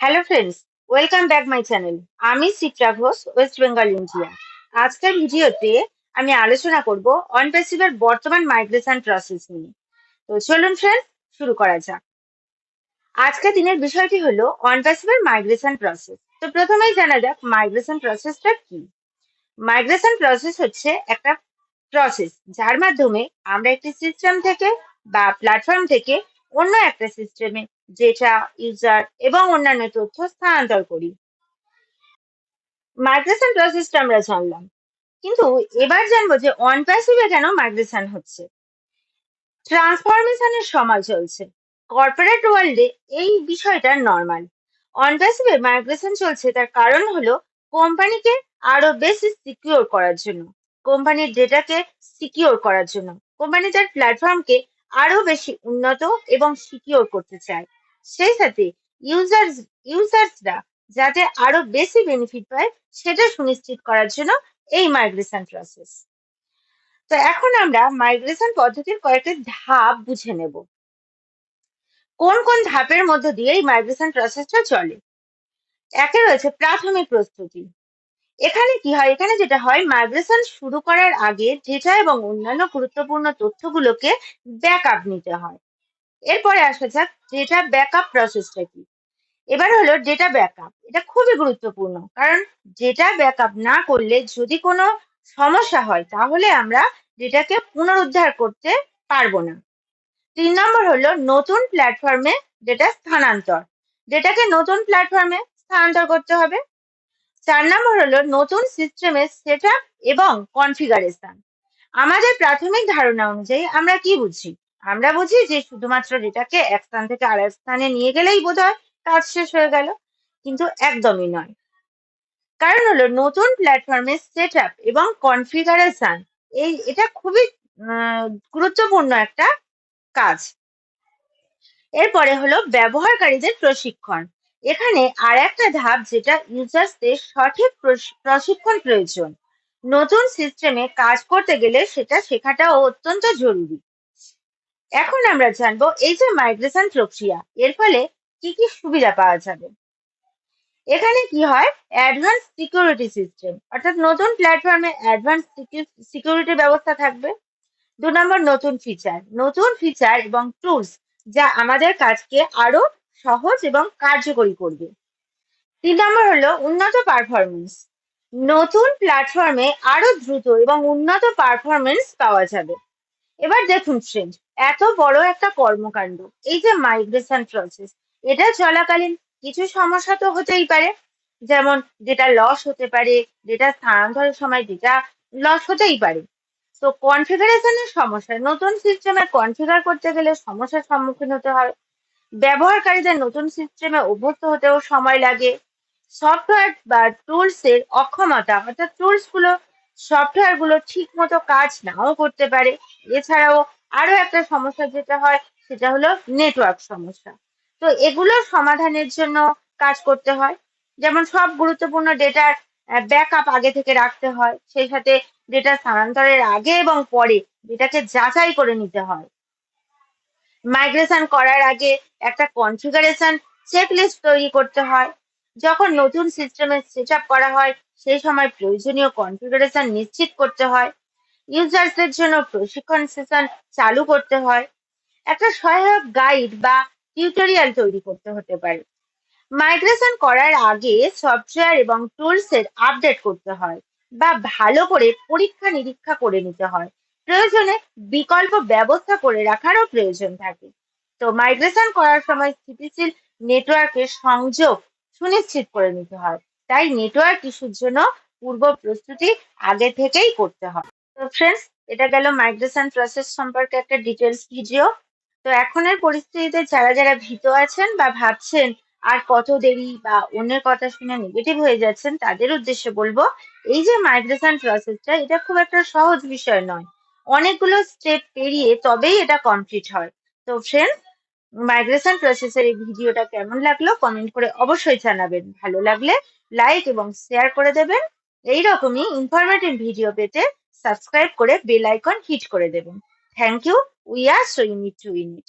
Hello friends, welcome back my channel. আমি Chitra Ghosh, West Bengal, India. আজকের ভিডিওতে আমি আলোচনা করব অনপ্যাসিভের বর্তমান মাইগ্রেশন প্রসেস নিয়ে। তো চলুন ফ্রেন্ডস, শুরু করা যাক। আজকের দিনের বিষয়টি হলো অনপ্যাসিভের মাইগ্রেশন প্রসেস। তো প্রথমেই জানা যাক মাইগ্রেশন প্রসেসটা কি। মাইগ্রেশন প্রসেস হচ্ছে একটা প্রসেস যার মাধ্যমে আমরা একটি সিস্টেম থেকে বা প্ল্যাটফর্ম থেকে অন্য একটা সিস্টেমে ডেটা, ইউজার এবং অন্যান্য তথ্য স্থানান্তর করি। মাইগ্রেশন প্রসেসটা আমরা জানলাম, কিন্তু এবার জানবো যে অনপ্যাসিভে কেন মাইগ্রেশন হচ্ছে। ট্রান্সফরমেশনের সময় চলছে, কর্পোরেট ওয়ার্ল্ডে এই বিষয়টা নর্মাল। অনপ্যাসিভে মাইগ্রেশন চলছে, তার কারণ হলো কোম্পানিকে আরো বেশি সিকিউর করার জন্য, কোম্পানির ডেটাকে সিকিউর করার জন্য, কোম্পানি তার প্ল্যাটফর্মকে আরো বেশি উন্নত এবং সিকিউর করতে চায়। সেই সাথে ইউজার্সরা যাতে আরো বেশি বেনিফিট পায় সেটা সুনিশ্চিত করার জন্য এই মাইগ্রেশন প্রসেস। তো এখন আমরা মাইগ্রেশন পদ্ধতির কয়েকটি ধাপ বুঝে নেব। কোন কোন ধাপের মধ্য দিয়ে এই মাইগ্রেশন প্রসেসটা চলে। একে রয়েছে প্রাথমিক প্রস্তুতি। এখানে কি হয়, এখানে যেটা হয়, মাইগ্রেশন শুরু করার আগে ডেটা এবং অন্যান্য গুরুত্বপূর্ণ তথ্যগুলোকে ব্যাকআপ নিতে হয়। এরপরে আসা যাক ডেটা ব্যাকআপ প্রসেসটা কি। এবার হলো ডেটা ব্যাকআপ। এটা খুবই গুরুত্বপূর্ণ, কারণ ডেটা ব্যাকআপ না করলে যদি কোনো সমস্যা হয় তাহলে আমরা ডেটাকে পুনরুদ্ধার করতে পারবো না। 3 নম্বর হলো নতুন প্ল্যাটফর্মে ডেটা স্থানান্তর। ডেটাকে নতুন প্ল্যাটফর্মে স্থানান্তর করতে হবে। 4 নম্বর হলো নতুন সিস্টেমের সেট আপ এবং কনফিগারেশন। আমাদের প্রাথমিক ধারণা অনুযায়ী আমরা কি বুঝি? আমরা বুঝি যে শুধুমাত্র ডেটাকে এক স্থান থেকে আরেক স্থানে নিয়ে গেলেই বোধহয় কাজ শেষ হয়ে গেল, কিন্তু একদমই নয়। কারণ হলো নতুন প্ল্যাটফর্মের সেট আপ এবং কনফিগারেশন, এটা খুবই গুরুত্বপূর্ণ একটা কাজ। এরপরে হলো ব্যবহারকারীদের প্রশিক্ষণ। এখানে আর একটা ধাপ, যেটা ইউজার্সদের সঠিক প্রশিক্ষণ প্রয়োজন। নতুন সিস্টেমে কাজ করতে গেলে সেটা শেখাটাও অত্যন্ত জরুরি। এখন আমরা জানবো এই যে মাইগ্রেশন প্রক্রিয়া, এর ফলে কি কি সুবিধা পাওয়া যাবে। এখানে কি হয়, অ্যাডভান্স সিকিউরিটি সিস্টেম, অর্থাৎ নতুন প্ল্যাটফর্মে অ্যাডভান্স সিকিউরিটি ব্যবস্থা থাকবে। 2 নম্বর নতুন ফিচার এবং টুলস যা আমাদের কাজকে আরো সহজ এবং কার্যকরী করবে। 3 নম্বর হলো উন্নত পারফরমেন্স। নতুন প্ল্যাটফর্মে আরো দ্রুত এবং উন্নত পারফরমেন্স পাওয়া যাবে। এবার দেখুন ফ্রেন্ড, এত বড় একটা কর্মকাণ্ড, এই যে মাইগ্রেশন প্রসেস, এটা চলাকালীন কিছু সমস্যা তো হতেই পারে। যেমন ডেটা লস হতে পারে, ডেটা স্থানান্তরের সময় ডেটা লস হতেই পারে। তো কনফিগারেশনের সমস্যা, নতুন সিস্টেমে কনফিগার করতে গেলে সমস্যার সম্মুখীন হতে হয়। ব্যবহারকারীদের নতুন সিস্টেমে অভ্যস্ত হতেও সময় লাগে। সফটওয়্যার বা টুলস এর অক্ষমতা, অর্থাৎ সফটওয়্যার গুলো ঠিক মতো কাজ নাও করতে পারে। এছাড়াও আরো একটা সমস্যা যেটা হয়, সেটা হলো নেটওয়ার্ক সমস্যা। তো এগুলোর সমাধানের জন্য কাজ করতে হয়। যেমন সব গুরুত্বপূর্ণ ডেটার ব্যাকআপ আগে থেকে রাখতে হয়, সেই সাথে ডেটা স্থানান্তরের আগে এবং পরে ডেটাকে যাচাই করে নিতে হয়। মাইগ্রেশন করার আগে একটা কনফিগারেশন চেকলিস্ট তৈরি করতে হয়। যখন নতুন সিস্টেমে সেট আপ করা হয় সেই সময় প্রয়োজনীয় কনফিগারেশন নিশ্চিত করতে হয়। ইউজার্সদের জন্য প্রশিক্ষণ সেশন চালু করতে হয়। একটা সহায়ক গাইড বা টিউটোরিয়াল তৈরি করতে হতে পারে। মাইগ্রেশন করার আগে সফটওয়্যার এবং টুলস এর আপডেট করতে হয় বা ভালো করে পরীক্ষা নিরীক্ষা করে নিতে হয়। প্রয়োজনে বিকল্প ব্যবস্থা করে রাখারও প্রয়োজন থাকে। তো মাইগ্রেশন করার সময় স্থিতিশীল নেটওয়ার্কের সংযোগ সুনিশ্চিত করে নিতে হয়। তাই নেটওয়ার্ক ইস্যুর জন্য পূর্ব প্রস্তুতি আগে থেকেই করতে হয়। তো ফ্রেন্ডস, এটা গেল মাইগ্রেশন প্রসেস সম্পর্কে একটা ডিটেলস ভিডিও। তো এখনের পরিস্থিতিতে যারা যারা ভীত আছেন বা ভাবছেন আর কত দেরি, বা অন্যের কথা শুনে নেগেটিভ হয়ে যাচ্ছেন, তাদের উদ্দেশ্যে বলবো এই যে মাইগ্রেশন প্রসেসটা, এটা খুব একটা সহজ বিষয় নয়। অনেকগুলো স্টেপ পেরিয়ে তবেই এটা কমপ্লিট হয়। তো ফ্রেন্ডস, মাইগ্রেশন প্রসেসের এই ভিডিওটা কেমন লাগলো কমেন্ট করে অবশ্যই জানাবেন। ভালো লাগলে লাইক এবং শেয়ার করে দেবেন। এইরকমই ইনফরমেটিভ ভিডিও পেতে সাবস্ক্রাইব করে বেল আইকন হিট করে দেবেন। Thank you. We are so unit to unit.